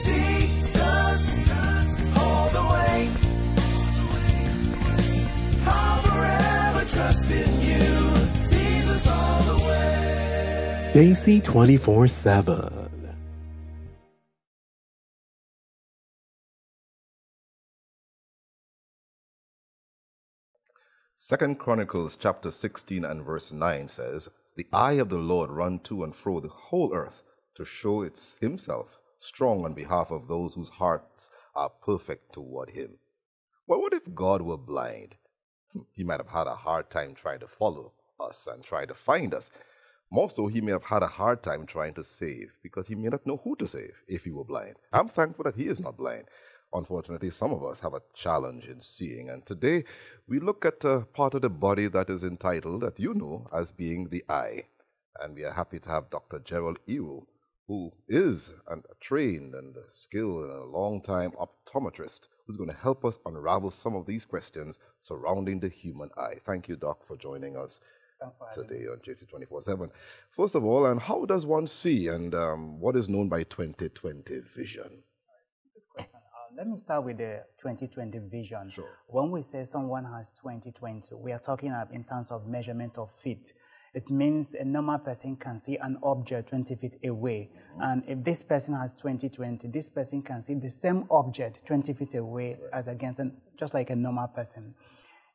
Jesus, all the way. I'll forever trust in you. Jesus, all the way. JC24 7. Second Chronicles chapter 16 and verse 9 says, "The eye of the Lord run to and fro the whole earth to show himself strong on behalf of those whose hearts are perfect toward him." Well, what if God were blind? He might have had a hard time trying to follow us and try to find us. More so, he may have had a hard time trying to save because he may not know who to save if he were blind. I'm thankful that he is not blind. Unfortunately, some of us have a challenge in seeing, and today we look at a part of the body that is entitled, that you know, as being the eye. And we are happy to have Dr. Gerald Ewo, who is a trained and skilled and a long-time optometrist, who's going to help us unravel some of these questions surrounding the human eye. Thank you, Doc, for joining us today on JC24 7. First of all, and how does one see, and what is known by 20/20 vision? Let me start with the 20/20 vision. Sure. When we say someone has 20/20, we are talking in terms of measurement of feet. It means a normal person can see an object 20 feet away. And if this person has 20/20, this person can see the same object 20 feet away as against, just like a normal person.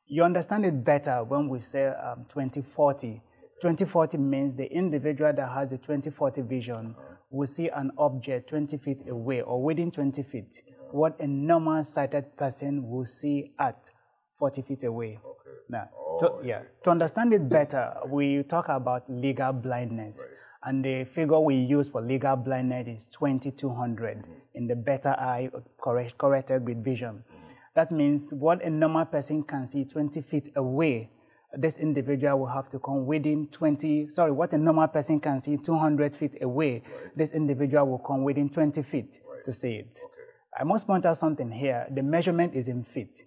You understand it better when we say 20/40. 20/40 means the individual that has a 20/40 vision will see an object 20 feet away or within 20 feet, what a normal sighted person will see at 40 feet away. Okay. Now, to understand it better, we talk about legal blindness. Right. And the figure we use for legal blindness is 20/200 in the better eye corrected with vision. That means what a normal person can see 20 feet away, this individual will have to come within what a normal person can see 200 feet away, this individual will come within 20 feet to see it. Okay. I must point out something here. The measurement is in feet.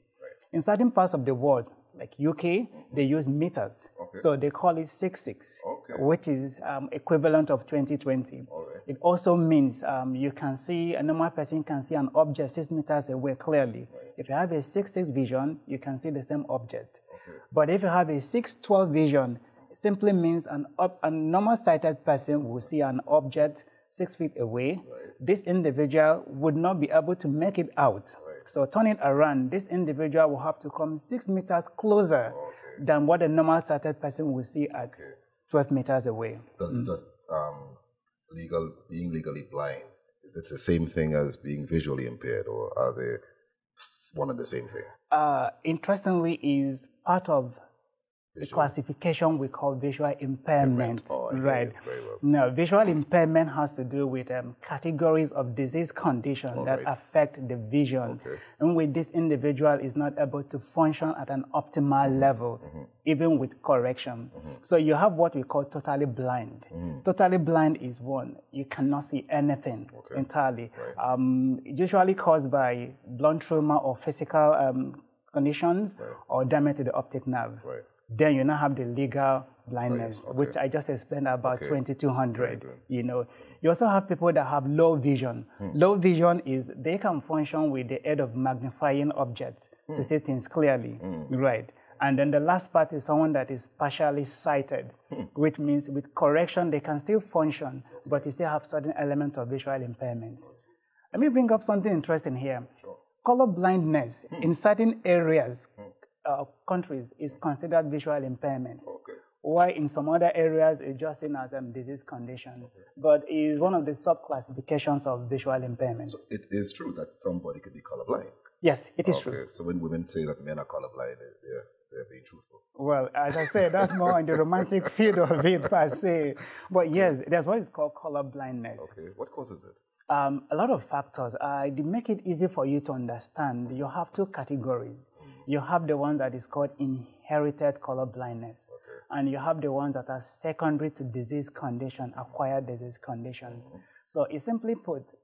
In certain parts of the world, like UK, they use meters. Okay. So they call it 6/6, Okay. which is equivalent of 20/20. All right. It also means you can see, a normal person can see an object 6 meters away clearly. If you have a 6/6 vision, you can see the same object. Okay. But if you have a 6/12 vision, it simply means a normal sighted person will see an object 6 feet away. This individual would not be able to make it out. So turn it around, this individual will have to come 6 meters closer than what a normal sighted person will see at 12 meters away. Does being legally blind, is it the same thing as being visually impaired, or are they one and the same thing? Interestingly, is part of the classification we call visual impairment. Right. Very well. Now, visual impairment has to do with categories of disease conditions that affect the vision, in which this individual is not able to function at an optimal level, even with correction. So you have what we call totally blind. Totally blind is one. You cannot see anything entirely. Usually caused by blunt trauma or physical conditions or damage to the optic nerve. Then you now have the legal blindness, which I just explained about 20/200. You know, you also have people that have low vision. Low vision is they can function with the aid of magnifying objects to see things clearly, right? And then the last part is someone that is partially sighted, which means with correction they can still function, but you still have certain element of visual impairment. Let me bring up something interesting here. Color blindness in certain areas. Countries is considered visual impairment, while in some other areas it's just seen as a disease condition, but it is one of the sub-classifications of visual impairment. So it is true that somebody could be colorblind? Yes, it is true. So when women say that men are colorblind, they're being truthful? Well, as I said, that's more in the romantic field of it per se. But yes, there's what is called color blindness. Okay, what causes it? A lot of factors. To make it easy for you to understand, you have two categories. You have the one that is called inherited color blindness, and you have the ones that are secondary to disease condition, acquired disease conditions. So it's simply put,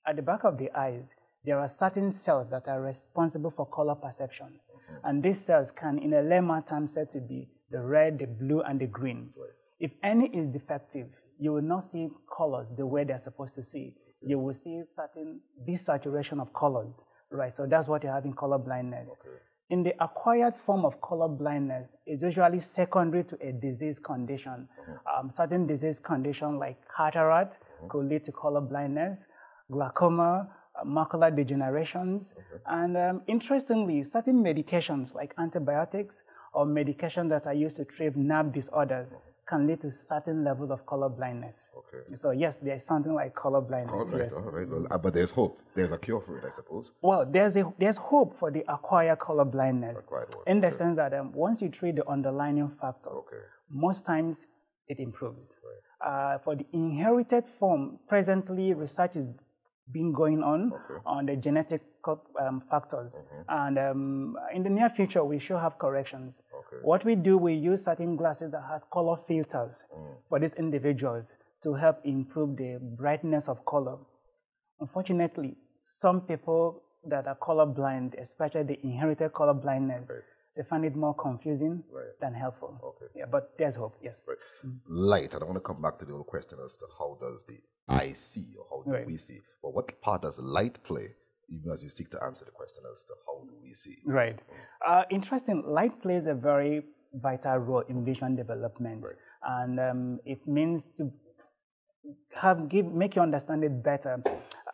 at the back of the eyes, there are certain cells that are responsible for color perception. And these cells can, in a layman term, said to be the red, the blue, and the green. If any is defective, you will not see colors the way they're supposed to see. you will see certain desaturation of colors, right? So that's what you have in color blindness. In the acquired form of color blindness, it's usually secondary to a disease condition. Certain disease conditions like cataract could lead to color blindness, glaucoma, macular degenerations, and interestingly, certain medications like antibiotics or medications that are used to treat nerve disorders can lead to certain level of color blindness. So yes, there's something like color blindness. All right, yes. all right. Well, but there's hope. There's a cure for it, I suppose. Well, there's hope for the acquired color blindness in the sense that once you treat the underlying factors, most times it improves. For the inherited form, presently research is being going on the genetic factors, and in the near future we should have corrections. What we do, we use certain glasses that has color filters for these individuals to help improve the brightness of color. Unfortunately, some people that are colorblind, especially the inherited color blindness, they find it more confusing than helpful. Yeah, but there's hope, yes. Light, and I want to come back to the old question as to how does the eye see, or how do we see? But what part does light play, even as you seek to answer the question as to how do we see? Right. Interesting, light plays a very vital role in vision development. And it means to make you understand it better.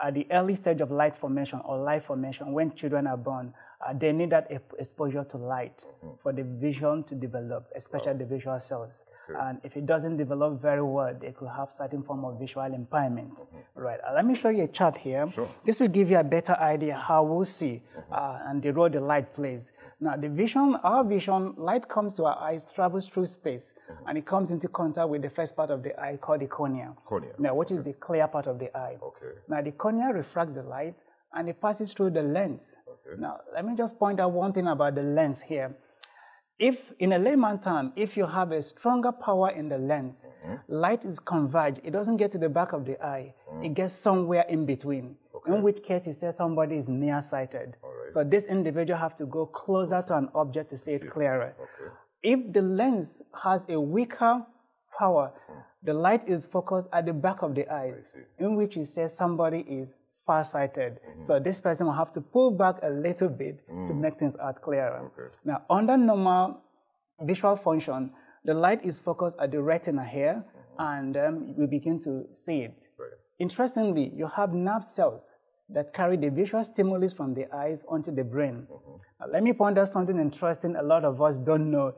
At the early stage of light formation or light formation, when children are born, they need that exposure to light for the vision to develop, especially the visual cells. And if it doesn't develop very well, they could have certain form of visual impairment. Right. Let me show you a chart here. This will give you a better idea how we'll see and the role the light plays. Now, the vision, our vision, light comes to our eyes, travels through space, and it comes into contact with the first part of the eye called the cornea. Now, which is the clear part of the eye. Now, the cornea refracts the light, and it passes through the lens. Now, let me just point out one thing about the lens here. If, in a layman term, if you have a stronger power in the lens, light is converged. It doesn't get to the back of the eye. It gets somewhere in between, in which case you say somebody is nearsighted. So this individual have to go closer to an object to see it clearer. If the lens has a weaker power, the light is focused at the back of the eyes, in which you say somebody is far-sighted. So this person will have to pull back a little bit to make things out clearer. Now, under normal visual function, the light is focused at the retina here, and we begin to see it. Interestingly, you have nerve cells that carry the visual stimulus from the eyes onto the brain. Now, let me point out something interesting a lot of us don't know.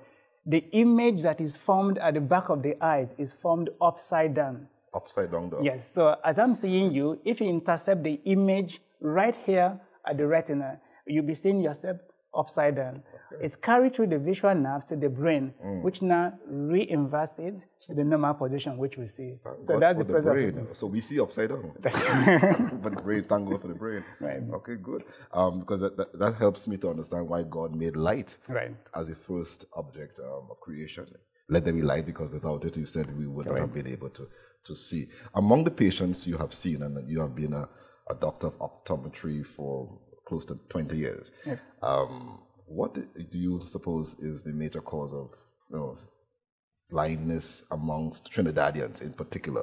The image that is formed at the back of the eyes is formed upside down. Upside down though? Yes, so as I'm seeing you, if you intercept the image right here at the retina, you'll be seeing yourself upside down. It's carried through the visual nerves to the brain, which now reinverts it to the normal position, which we see. So that's the brain. So we see upside down. But the brain, thank God for the brain. Okay, good. Because that helps me to understand why God made light as the first object of creation. Let there be light, because without it, you said, we wouldn't have been able to see. Among the patients you have seen, and you have been a doctor of optometry for close to 20 years, what do you suppose is the major cause of blindness amongst Trinidadians in particular,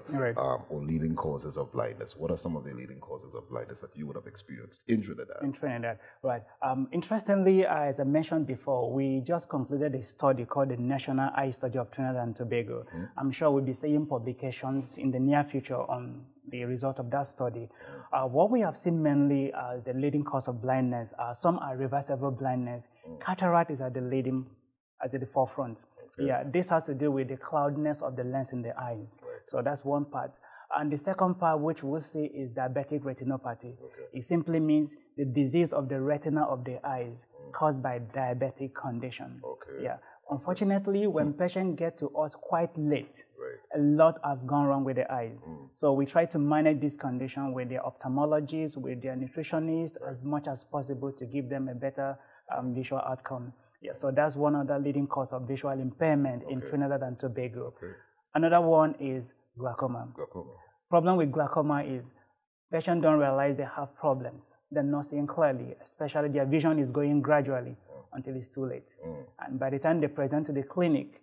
or leading causes of blindness? What are some of the leading causes of blindness that you would have experienced in Trinidad? In Trinidad, right. Interestingly, as I mentioned before, we just concluded a study called the National Eye Study of Trinidad and Tobago. I'm sure we'll be seeing publications in the near future on the result of that study. What we have seen mainly as the leading cause of blindness, some are reversible blindness. Cataract is at the forefront. Yeah, this has to do with the cloudiness of the lens in the eyes. So that's one part. And the second part, which we'll see, is diabetic retinopathy. It simply means the disease of the retina of the eyes caused by diabetic condition. Yeah. Unfortunately, when patients get to us quite late, a lot has gone wrong with the eyes. So we try to manage this condition with their ophthalmologists, with their nutritionists, as much as possible to give them a better visual outcome. Yeah, so that's one other leading cause of visual impairment in Trinidad and Tobago. Another one is glaucoma. Problem with glaucoma is patients don't realize they have problems. They're not seeing clearly, especially their vision is going gradually until it's too late. And by the time they present to the clinic,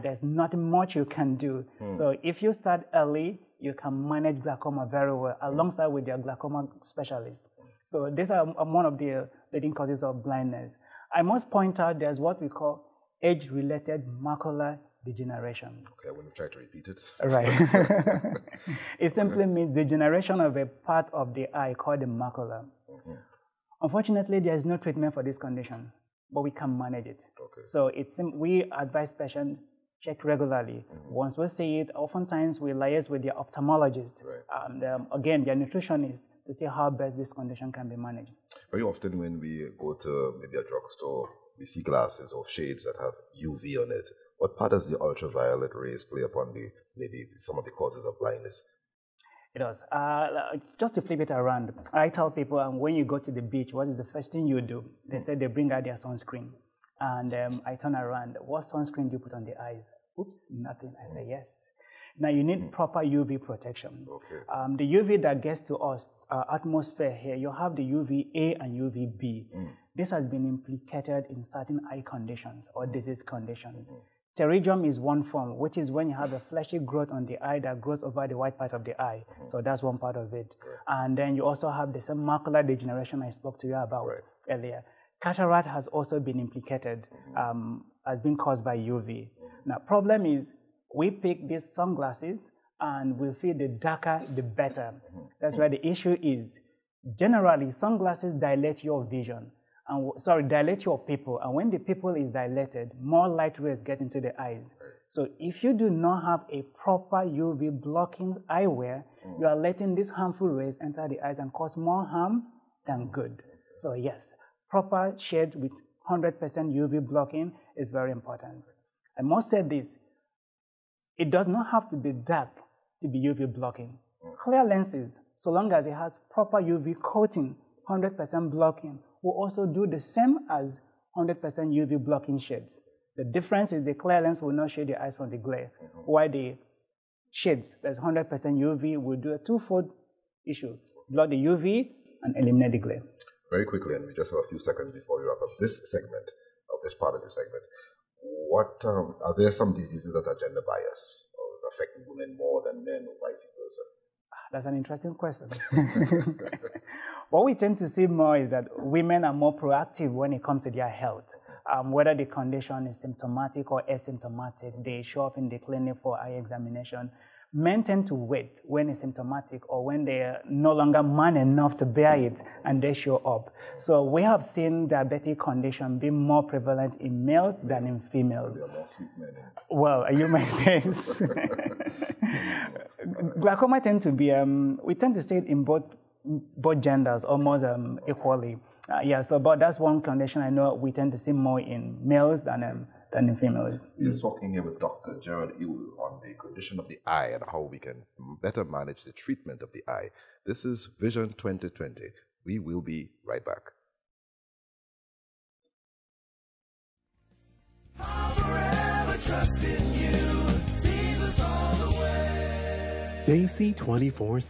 there's not much you can do. So if you start early, you can manage glaucoma very well alongside with your glaucoma specialist. So these are one of the leading causes of blindness. I must point out there's what we call age-related macular degeneration. Okay, I'm going to try to repeat it. Right. It simply means degeneration of a part of the eye called the macula. Unfortunately, there is no treatment for this condition, but we can manage it. Okay. So we advise patients check regularly. Once we see it, oftentimes we liaise with their ophthalmologist, and again, their nutritionist, to see how best this condition can be managed. Very often when we go to maybe a drugstore, we see glasses or shades that have UV on it. What part does the ultraviolet rays play upon maybe some of the causes of blindness? It does. Just to flip it around, I tell people when you go to the beach, what is the first thing you do? They say they bring out their sunscreen. And I turn around, what sunscreen do you put on the eyes? Oops, nothing. I say yes. Now you need proper UV protection. Okay. The UV that gets to us, atmosphere here, you have the UVA and UVB. This has been implicated in certain eye conditions or disease conditions. Pterygium is one form, which is when you have a fleshy growth on the eye that grows over the white part of the eye. So that's one part of it. And then you also have the same macular degeneration I spoke to you about earlier. Cataract has also been implicated, has been caused by UV. Now, problem is, we pick these sunglasses and we feel the darker, the better. That's where the issue is. Generally, sunglasses dilate your vision, dilate your pupil. And when the pupil is dilated, more light rays get into the eyes. So if you do not have a proper UV blocking eyewear, you are letting these harmful rays enter the eyes and cause more harm than good. So yes, proper shade with 100% UV blocking is very important. I must say this, it does not have to be dark to be UV blocking. Clear lenses, so long as it has proper UV coating, 100% blocking, will also do the same as 100% UV blocking shades. The difference is the clear lens will not shade your eyes from the glare, while the shades, that's 100% UV, will do a twofold issue, block the UV and eliminate the glare. Very quickly, and we just have a few seconds before we wrap up this segment, of this part of the segment. What are there some diseases that are gender biased or affect women more than men or vice versa? That's an interesting question. What we tend to see more is that women are more proactive when it comes to their health. Whether the condition is symptomatic or asymptomatic, they show up in the clinic for eye examination. Men tend to wait when it's symptomatic or when they're no longer man enough to bear it and they show up. So we have seen diabetic condition be more prevalent in males than in females. They are more sweet men. Well, you might say glaucoma tend to be, we tend to see it in both genders almost equally. But that's one condition I know we tend to see more in males than in females. We're talking here with Dr. Gerald Iwu on the condition of the eye and how we can better manage the treatment of the eye. This is Vision 2020. We will be right back. I'll forever trust in you, Jesus all the way. JC24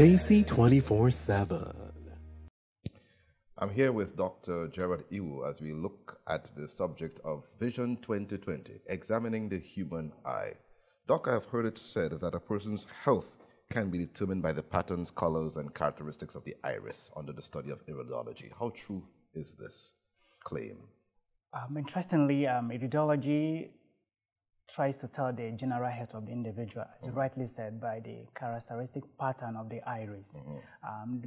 JC24-7. I'm here with Dr. Gerard Iwu as we look at the subject of Vision 2020, examining the human eye. Doc, I have heard it said that a person's health can be determined by the patterns, colors, and characteristics of the iris under the study of iridology. How true is this claim? Interestingly, iridology tries to tell the general health of the individual, as you rightly said, by the characteristic pattern of the iris.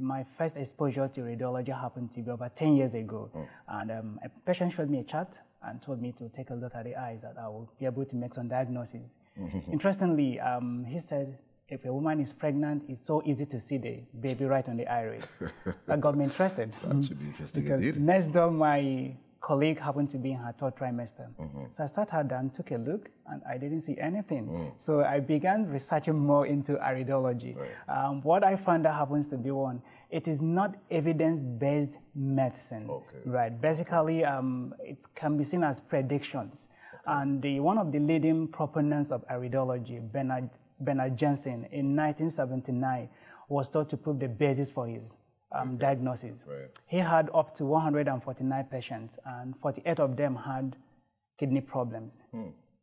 My first exposure to iridology happened to be over 10 years ago, and a patient showed me a chart and told me to take a look at the eyes, that I will be able to make some diagnosis. Interestingly, he said, if a woman is pregnant, it's so easy to see the baby right on the iris. That got me interested. That should be interesting because indeed. next door, my colleague happened to be in her third trimester. So I sat her down, took a look, and I didn't see anything. So I began researching more into iridology. What I found that happens to be one, it is not evidence-based medicine, right? Basically, it can be seen as predictions. And one of the leading proponents of iridology, Bernard Jensen, in 1979, was thought to prove the basis for his diagnosis. He had up to 149 patients, and 48 of them had kidney problems.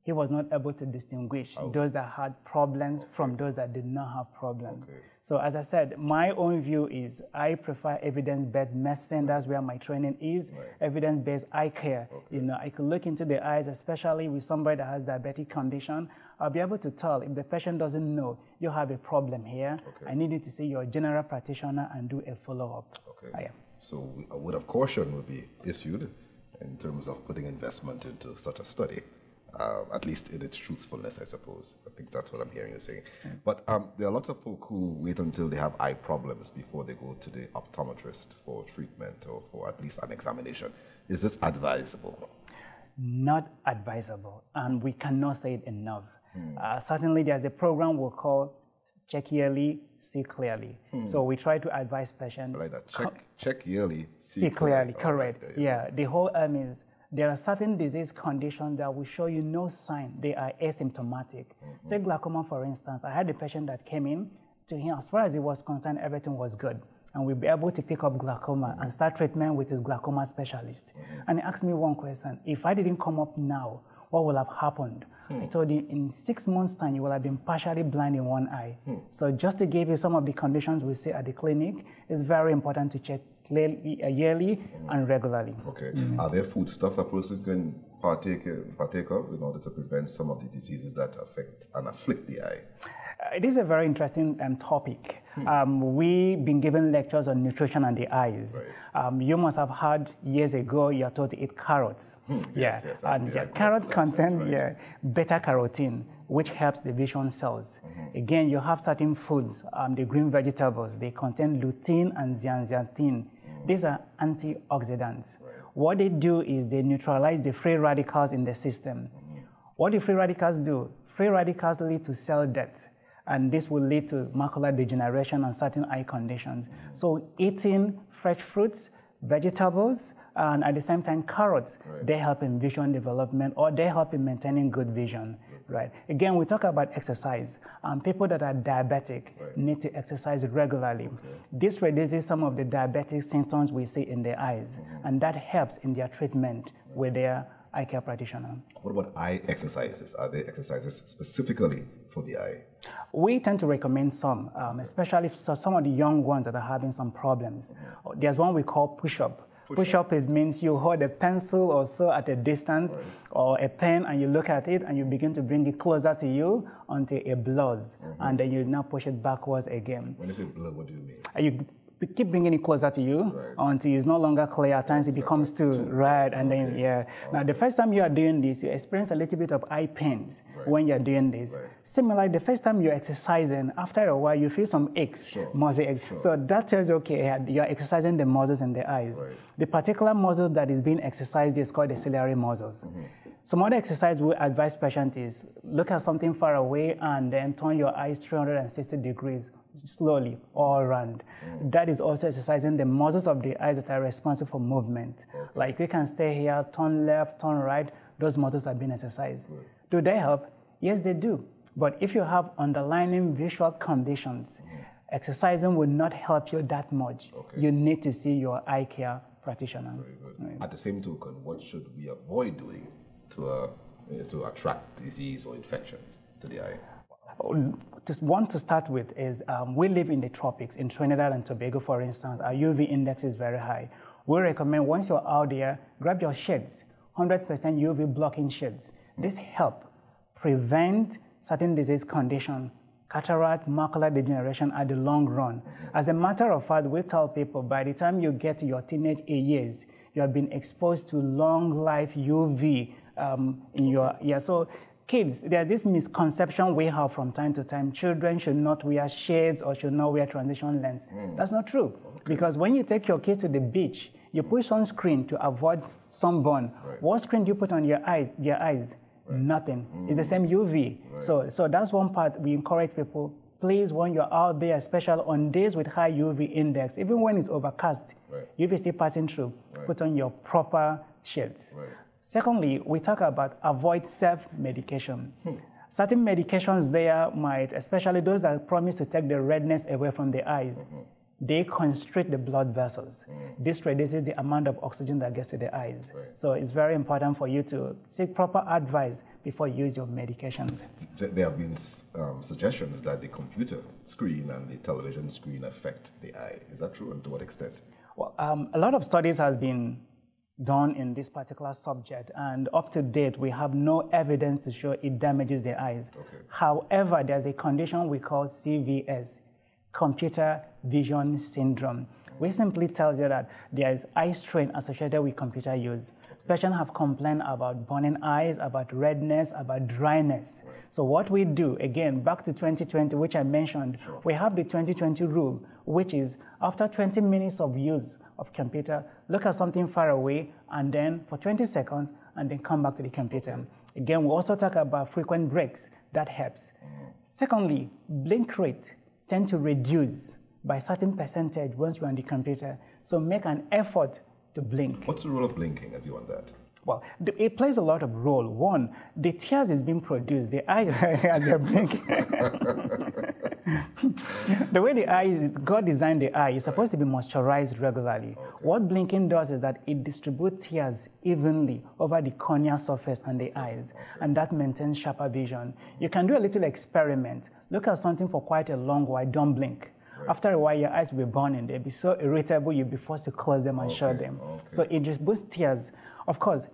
He was not able to distinguish those that had problems from those that did not have problems. So as I said, my own view is I prefer evidence-based medicine. That's where my training is, evidence-based eye care. You know, I could look into the eyes, especially with somebody that has diabetic condition. I'll be able to tell if the patient doesn't know you have a problem here. I need you to see your general practitioner and do a follow-up. So a word of caution will be issued in terms of putting investment into such a study. At least in its truthfulness, I suppose. I think that's what I'm hearing you saying. But there are lots of folk who wait until they have eye problems before they go to the optometrist for treatment or for at least an examination. Is this advisable? Not advisable, and we cannot say it enough. Certainly, there's a program we call Check Yearly, See Clearly. So we try to advise patients. I like that. Check yearly, see clearly. Correct. The whole aim is there are certain disease conditions that will show you no sign. They are asymptomatic. Take glaucoma, for instance. I had a patient that came in to him. As far as he was concerned, everything was good. And we'll be able to pick up glaucoma and start treatment with his glaucoma specialist. And he asked me one question. If I didn't come up now, what will have happened? I told him, in 6 months' time, you will have been partially blind in one eye. So just to give you some of the conditions we see at the clinic, it's very important to check yearly and regularly. Are there foodstuffs a person can partake of in order to prevent some of the diseases that affect and afflict the eye? It is a very interesting topic. We've been given lectures on nutrition and the eyes. You must have heard years ago you're told to eat carrots. Carrot contains beta-carotene, which helps the vision cells. Again, you have certain foods, the green vegetables, they contain lutein and zeaxanthin. These are antioxidants. What they do is they neutralize the free radicals in the system. What do free radicals do? Free radicals lead to cell death, and this will lead to macular degeneration and certain eye conditions. So eating fresh fruits, vegetables, and at the same time carrots, they help in vision development, or they help in maintaining good vision. Again, we talk about exercise. People that are diabetic need to exercise regularly. This reduces some of the diabetic symptoms we see in their eyes, and that helps in their treatment with their eye care practitioner. What about eye exercises? Are there exercises specifically for the eye? We tend to recommend some, especially for some of the young ones that are having some problems. There's one we call push-up. Push-up means you hold a pencil or so at a distance, or a pen, and you look at it and you begin to bring it closer to you until it blurs, and then you now push it backwards again. When you say blur, what do you mean? You keep bringing it closer to you until it's no longer clear. At times it becomes too and then Now the first time you are doing this, you experience a little bit of eye pains when you're doing this. Similarly, the first time you're exercising, after a while you feel some aches, muscle aches. So that tells you, okay, you're exercising the muscles in the eyes. The particular muscle that is being exercised is called the ciliary muscles. Some other exercise we advise patients is look at something far away and then turn your eyes 360 degrees slowly all around. That is also exercising the muscles of the eyes that are responsible for movement. Like we can stay here, turn left, turn right, those muscles are being exercised. Do they help? Yes, they do. But if you have underlying visual conditions, Exercising will not help you that much. Okay. You need to see your eye care practitioner. Very good. Right. At the same token, what should we avoid doing to attract disease or infections to the eye? Just one to start with is we live in the tropics. In Trinidad and Tobago, for instance, our UV index is very high. We recommend once you're out there, grab your shades, 100% UV blocking shades. This help prevent certain disease conditions, cataract, macular degeneration at the long run. As a matter of fact, we tell people by the time you get to your teenage years, you have been exposed to long life UV in your ear. So kids, there's this misconception we have from time to time. Children should not wear shades or should not wear transition lens. That's not true. Because when you take your kids to the beach, you put sunscreen to avoid sunburn. Right. What screen do you put on your eyes? Right. Nothing. It's the same UV. Right. So that's one part we encourage people. Please, when you're out there, especially on days with high UV index, even when it's overcast, UV is still passing through, put on your proper shades. Right. Secondly, we talk about avoid self-medication. Certain medications there might, especially those that promise to take the redness away from the eyes, they constrict the blood vessels. This reduces the amount of oxygen that gets to the eyes. Right. So it's very important for you to seek proper advice before you use your medications. There have been suggestions that the computer screen and the television screen affect the eye. Is that true, and to what extent? Well, a lot of studies have been done in this particular subject, and up to date, we have no evidence to show it damages the eyes. Okay. However, there's a condition we call CVS, computer vision syndrome, which simply tells you that there is eye strain associated with computer use. Patients have complained about burning eyes, about redness, about dryness. So what we do, again, back to 2020, which I mentioned, we have the 2020 rule, which is after 20 minutes of use of computer, look at something far away, and then for 20 seconds, and then come back to the computer. Again, we also talk about frequent breaks. That helps. Secondly, blink rate tend to reduce by a certain percentage once you're on the computer. So make an effort to blink. What's the role of blinking as you want that? Well, it plays a lot of role. One, the tears is being produced. The eye, as you're blinking. The way the eye, God designed the eye, is supposed to be moisturized regularly. Okay. What blinking does is that it distributes tears evenly over the corneal surface and the eyes, and that maintains sharper vision. You can do a little experiment. Look at something for quite a long while, don't blink. After a while, your eyes will be burning. They'll be so irritable, you'll be forced to close them and shut them. So it just boosts tears. Of course,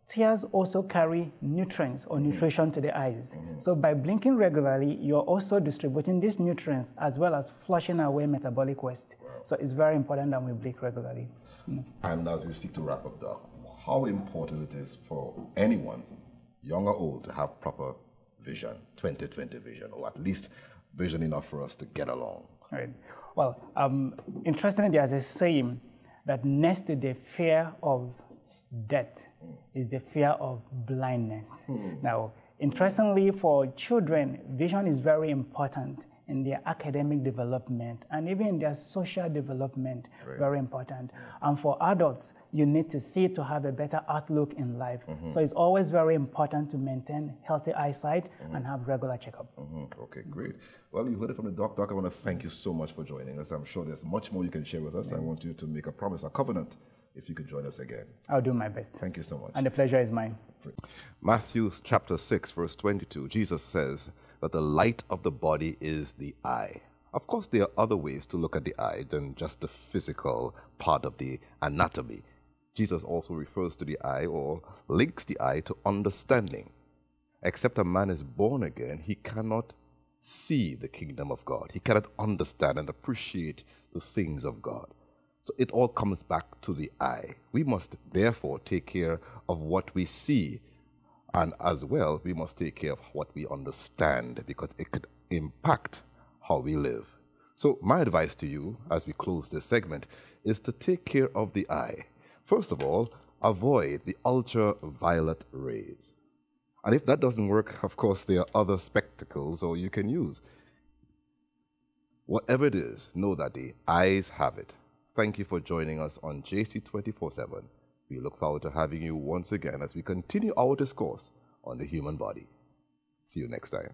tears also carry nutrients or nutrition to the eyes. So by blinking regularly, you're also distributing these nutrients as well as flushing away metabolic waste. So it's very important that we blink regularly. And as we seek to wrap up, Doc, how important it is for anyone, young or old, to have proper vision, 20/20 vision, or at least vision enough for us to get along? Right. Well, interestingly, there's a saying that next to the fear of death is the fear of blindness. Now, interestingly, for children, vision is very important in their academic development and even in their social development, very important. And for adults, you need to see to have a better outlook in life. So it's always very important to maintain healthy eyesight and have regular checkup. Okay, great. Well, you heard it from the doc. Doc, I want to thank you so much for joining us. I'm sure there's much more you can share with us. I want you to make a promise, a covenant, if you could join us again. I'll do my best. Thank you so much. And the pleasure is mine. Matthew chapter 6, verse 22, Jesus says that the light of the body is the eye. Of course, there are other ways to look at the eye than just the physical part of the anatomy. Jesus also refers to the eye or links the eye to understanding. Except a man is born again, he cannot see the kingdom of God. He cannot understand and appreciate the things of God. So it all comes back to the eye. We must therefore take care of what we see, and as well, we must take care of what we understand, because it could impact how we live. So my advice to you as we close this segment is to take care of the eye. First of all, avoid the ultraviolet rays. And if that doesn't work, of course, there are other spectacles or you can use. Whatever it is, know that the eyes have it. Thank you for joining us on JC24/7. We look forward to having you once again as we continue our discourse on the human body. See you next time.